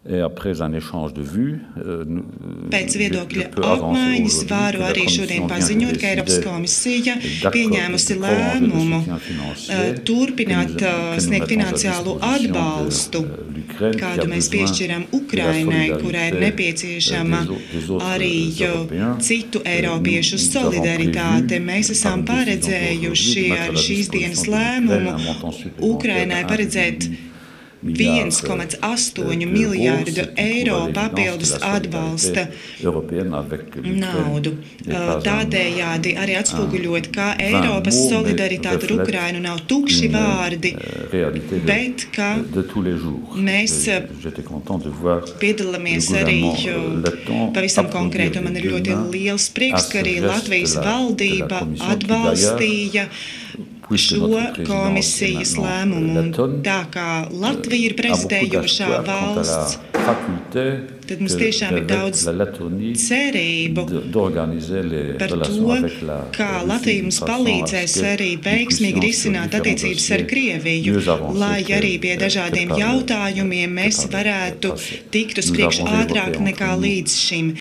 Et après un échange de vues, Pēc viedokļa apmaiņas varu arī šodien paziņot, ka Eiropas komisija pieņēmusi lēmumu turpināt sniegt finansiālu atbalstu, kādu mēs piešķiram Ukrainai, kurai ir nepieciešama arī citu eiropiešu solidaritāte. Mēs esam paredzējuši ar šīs dienas lēmumu Ukrainai paredzēt 1,8 miljārdu eiro papildus atbalsta naudu. Tādējādi arī atspoguļot, ka Eiropas solidaritāte ar Ukrainu nav tukši vārdi, bet ka mēs piedalāmies arī pavisam konkrēti. Un man ir ļoti liels prieks, ka arī Latvijas valdība atbalstīja šo komisijas lēmumu. Tā kā Latvija ir prezidējošā valsts, tad mums tiešām ir daudz cerību par to, kā Latvija mums palīdzēs arī veiksmīgi risināt attiecības ar Krieviju, lai arī pie dažādiem jautājumiem mēs varētu tikt uz priekšu ātrāk nekā līdz šim.